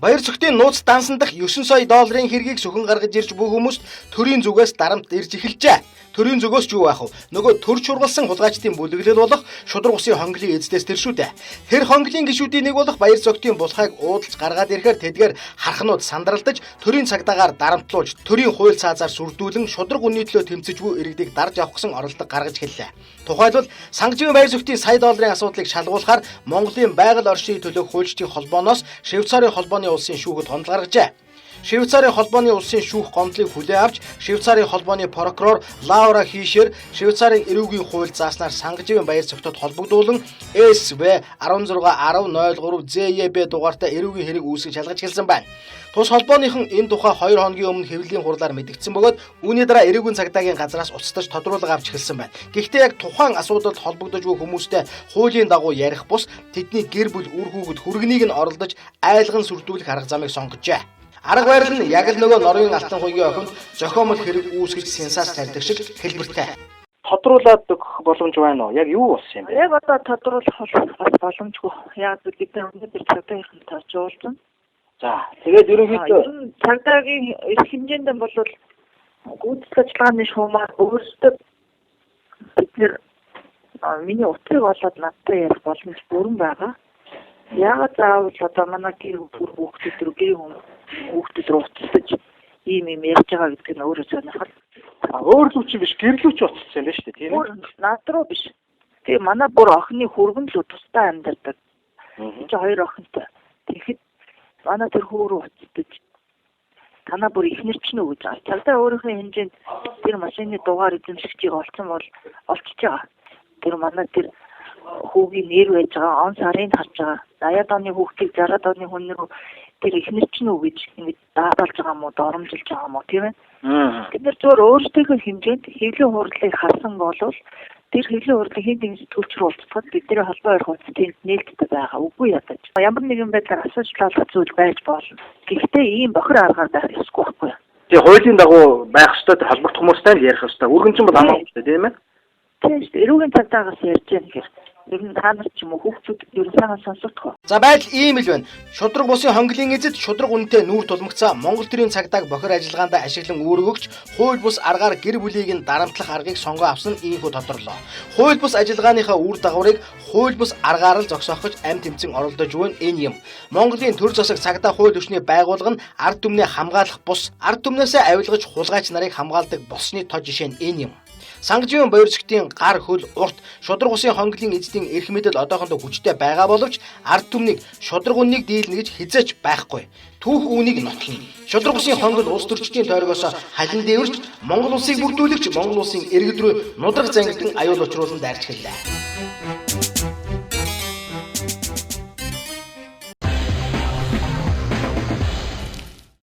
Баяр цогтын нууц дансан дах 9 сая долларын хэргийг сөхөн гаргаж ирж бүх хүмүүст төрийн зүгээс дарамт ирж эхэлжээ. Төрийн зүгөөс ч юу байх вэ? Нөгөө төр чургалсан хулгайчдын бүлэглэл болох шудраг усын хонглын эзнээс тэр шүү дээ. Тэр хонглын гишүүдийн нэг болох баяр цогтын булхайг уудалж гаргаад ирэхээр тэдгээр хархнууд сандралдаж төрийн цагдаагаар дарамтлуулж төрийн хууль цаазаар сүрдүүлэн шудраг үнний төлөө тэмцэж буй иргэдийг дарж авах гэсэн оролдлого гаргаж хэллээ. Тухайлбал Сангажийн баяр цогтын сая долларын асуудлыг шалгуулахаар Монголын байгаль орчныг төлөөх хуульчдын холбооноос Швейцарын холбооны улсын шүүхэд хонол гаргажээ. Швейцарын холбооны улсын шүүх гомдлыг хүлээн авч Швейцарын холбооны прокурор Лаура Хишер Швейцарын эрүүгийн хууль зааснаар Сангажийн баяр цогтод холбогдуулан СВ 161003 ЗЕБ дугаартай эрүүгийн хэрэг үүсгэж шалгаж хэлсэн байна. Тус холбооныхон энэ тухай 2 хоногийн өмнө хэвлэлийн хурлаар мэдгдсэн бөгөөд үүний дараа эрүүгийн цагдаагийн газраас уцтаж тодруулга авч эхэлсэн байна. Гэхдээ яг тухайн асуудалд холбогдож буй хүмүүстэй хуулийн дагуу ярих бус тэдний гэр бүл үр хүүхэд хүргэнийг нь оролдож айлган сүрдүүлэх арга замыг сонгожээ. Арга барил нь яг л нөгөө Норвегийн алтан хуйгийн охинд зохиомол хэрэг үүсгэж сенсац тарьдаг шиг хэлбэртэй. Тодруулаад өгөх боломж байна уу? Яг юу болсон юм бэ? Яг одоо тодруулах бас боломжгүй. Яг бид өнөөдөр цагдаагийн тарж уулзсан. За, тэгээд ерөнхийдөө цагдаагийн эрх хэмжээнд бол гүйцэтгэх ажиллагааны шуумаар өөрсдөө бид нэр миний утгыг олоод надтай ярих боломж бүрэн байгаа. Яагаад заавал одоо манай гэр бүл хүүхдүүд рүү уцсаж ийм юм ярьж байгаа гэдэг нь өөрөө сонирхол. өөр зүг чи биш гэрлүүч уцсан юм байна шүү дээ, тийм үү? Наад руу биш. Тэгээ манай бүр охины хүргэн л тустай амьдардаг. Чи хоёр охинтой. Тэгэхэд манай тэр хөөрөө уцтаж танаа бүр ихнэр ч нүү гэж байгаа. Цагдаа өөрийнхөө хэмжээнд тэр машины дугаар эзэмшигчийг олцсон бол олчж байгаа. Тэр манай тэр хүүгийн нэр байж байгаа, он сарын харж байгаа. 80-аад оны хүүхдийг 60-аад оны хүн рүү тэр ихнэр ч нүү гэж ингэж даатгалж байгаа мó, доромжилж байгаа мó, тийм ээ. Бид нар зөвөр өөрсдийнхөө хэмжээнд хэвлэлийн хурлыг харсан болвол тэр хэвлэлийн хурлыг хэд нэгэн сэтгүүлчрүү уулзахад бидний холбоо ярих хугацаанд тэнд нээлттэй байгаа. Үгүй ядаж. Ямар нэгэн байдлаар асууж талах зүйл байж болно. Гэхдээ ийм бохир аргаар байх ёсгүй байхгүй. Тэгээ хуулийн дагуу байх ёстой холбогдох хүмүүстэй л ярих ёстой. Үргэнчин бол хамаагүй тийм ээ. Тийм шүү. Эрүүгийн цагдаагаас ярьж яах гэхээр ер нь та нар ч юм уу хүүхдүүд ер нь санаа сонсохгүй. За байдал ийм л байна. Шудраг бусын хонглын эзэд шудраг үнэтэй нүүр тулмагцаа Монгол төрийн цагдааг бохир ажиллагаанд ашиглан үүргөгч хууль бус аргаар гэр бүлийг нь дарамтлах аргыг сонгоо авсан ийхүү тодорлоо. Хууль бус ажиллагааныхаа үр дагаврыг хууль бус аргаар л зогсоох гэж амь тэмцэн оролдож буй энэ юм. Монголын төр засаг цагдаа хууль ёсны байгууллага нь ард түмнээ хамгаалах бус, ард түмнээсээ авилгаж хулгайч нарыг хамгаалдаг болсны тод жишээ нь энэ юм. Сангажийн баяр цогтын гар хөл урт шудраг усын хонглын эзэдийн эрх мэдэл одоохондоо хүчтэй байгаа боловч ард түмнийг шудраг үннийг дийлнэ гэж хизээч байхгүй. Түүх үүнийг нотлно. Шудраг усын хонгол улс төрчдийн тойрогоос халин дээвэрч Монгол улсыг бүрдүүлэгч Монгол улсын иргэд рүү нудраг зангидан аюул учруулан дайрч хэллээ.